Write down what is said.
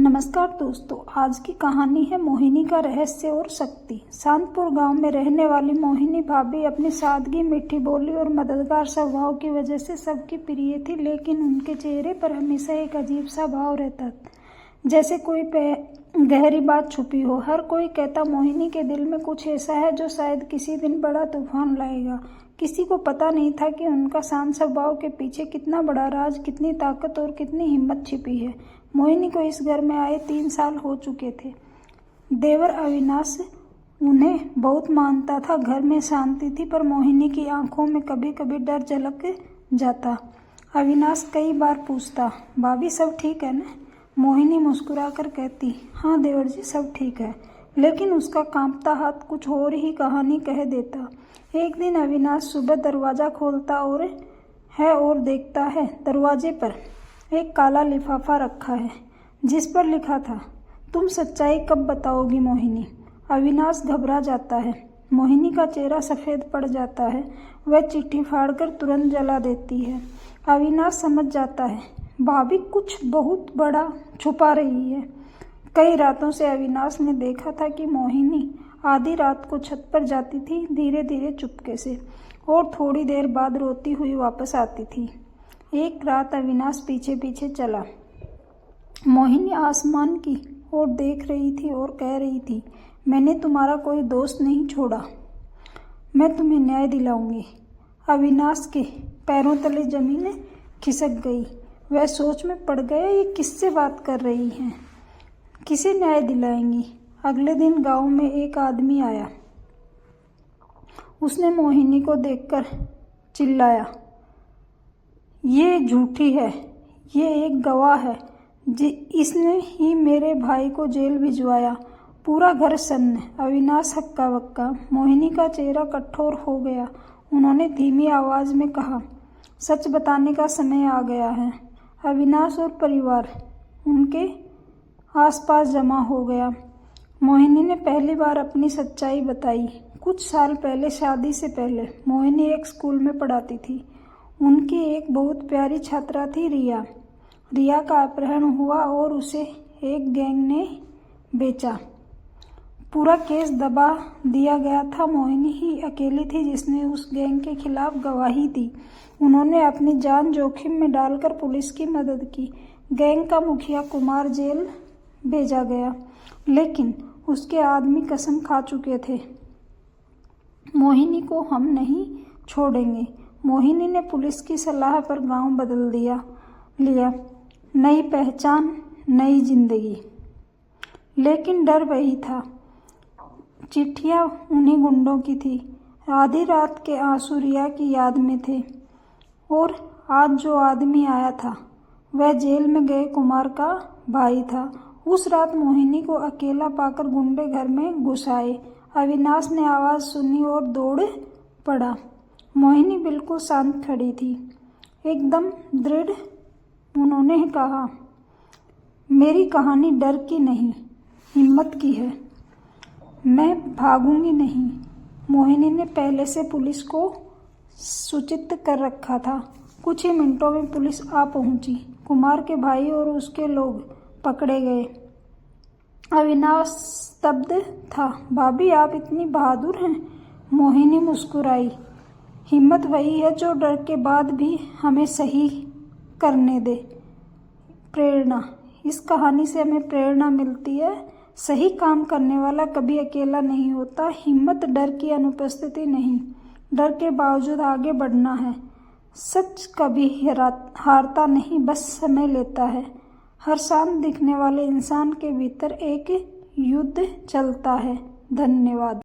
नमस्कार दोस्तों, आज की कहानी है मोहिनी का रहस्य और शक्ति। शांतपुर गांव में रहने वाली मोहिनी भाभी अपनी सादगी, मीठी बोली और मददगार स्वभाव की वजह से सबकी प्रिय थी, लेकिन उनके चेहरे पर हमेशा एक अजीब सा भाव रहता, जैसे कोई गहरी बात छुपी हो। हर कोई कहता मोहिनी के दिल में कुछ ऐसा है जो शायद किसी दिन बड़ा तूफान लाएगा। किसी को पता नहीं था कि उनका शांत स्वभाव के पीछे कितना बड़ा राज, कितनी ताकत और कितनी हिम्मत छिपी है। मोहिनी को इस घर में आए 3 साल हो चुके थे। देवर अविनाश उन्हें बहुत मानता था। घर में शांति थी, पर मोहिनी की आंखों में कभी कभी डर झलक जाता। अविनाश कई बार पूछता, भाभी सब ठीक है ना? मोहिनी मुस्कुराकर कहती, हाँ देवर जी सब ठीक है, लेकिन उसका कांपता हाथ कुछ और ही कहानी कह देता। एक दिन अविनाश सुबह दरवाज़ा खोलता और देखता है दरवाजे पर एक काला लिफाफा रखा है, जिस पर लिखा था, तुम सच्चाई कब बताओगी मोहिनी? अविनाश घबरा जाता है। मोहिनी का चेहरा सफ़ेद पड़ जाता है। वह चिट्ठी फाड़कर तुरंत जला देती है। अविनाश समझ जाता है, भाभी कुछ बहुत बड़ा छुपा रही है। कई रातों से अविनाश ने देखा था कि मोहिनी आधी रात को छत पर जाती थी, धीरे धीरे चुपके से, और थोड़ी देर बाद रोती हुई वापस आती थी। एक रात अविनाश पीछे पीछे चला। मोहिनी आसमान की ओर देख रही थी और कह रही थी, मैंने तुम्हारा कोई दोस्त नहीं छोड़ा, मैं तुम्हें न्याय दिलाऊंगी। अविनाश के पैरों तले जमीन खिसक गई। वह सोच में पड़ गया, ये किससे बात कर रही हैं? किसे न्याय दिलाएंगी? अगले दिन गांव में एक आदमी आया। उसने मोहिनी को देखकर चिल्लाया, ये झूठी है, ये एक गवाह है, इसने ही मेरे भाई को जेल भिजवाया। पूरा घर सन्न। अविनाश हक्का बक्का। मोहिनी का चेहरा कठोर हो गया। उन्होंने धीमी आवाज में कहा, सच बताने का समय आ गया है। अविनाश और परिवार उनके आसपास जमा हो गया। मोहिनी ने पहली बार अपनी सच्चाई बताई। कुछ साल पहले, शादी से पहले, मोहिनी एक स्कूल में पढ़ाती थी। उनकी एक बहुत प्यारी छात्रा थी, रिया। रिया का अपहरण हुआ और उसे एक गैंग ने बेचा। पूरा केस दबा दिया गया था। मोहिनी ही अकेली थी जिसने उस गैंग के खिलाफ गवाही दी। उन्होंने अपनी जान जोखिम में डालकर पुलिस की मदद की। गैंग का मुखिया कुमार जेल भेजा गया, लेकिन उसके आदमी कसम खा चुके थे, मोहिनी को हम नहीं छोड़ेंगे। मोहिनी ने पुलिस की सलाह पर गांव बदल लिया। नई पहचान, नई जिंदगी। लेकिन डर वही था। चिट्ठियां उन्हीं गुंडों की थी। आधी रात के आंसू रिया की याद में थे। और आज जो आदमी आया था, वह जेल में गए कुमार का भाई था। उस रात मोहिनी को अकेला पाकर गुंडे घर में घुस आए। अविनाश ने आवाज़ सुनी और दौड़ पड़ा। मोहिनी बिल्कुल शांत खड़ी थी, एकदम दृढ़। उन्होंने कहा, मेरी कहानी डर की नहीं, हिम्मत की है। मैं भागूंगी नहीं। मोहिनी ने पहले से पुलिस को सूचित कर रखा था। कुछ ही मिनटों में पुलिस आ पहुंची। कुमार के भाई और उसके लोग पकड़े गए। अविनाश स्तब्ध था। भाभी आप इतनी बहादुर हैं? मोहिनी मुस्कुराई। हिम्मत वही है जो डर के बाद भी हमें सही करने दे। प्रेरणा। इस कहानी से हमें प्रेरणा मिलती है, सही काम करने वाला कभी अकेला नहीं होता। हिम्मत डर की अनुपस्थिति नहीं, डर के बावजूद आगे बढ़ना है। सच कभी हारता नहीं, बस समय लेता है। हर शांत दिखने वाले इंसान के भीतर एक युद्ध चलता है। धन्यवाद।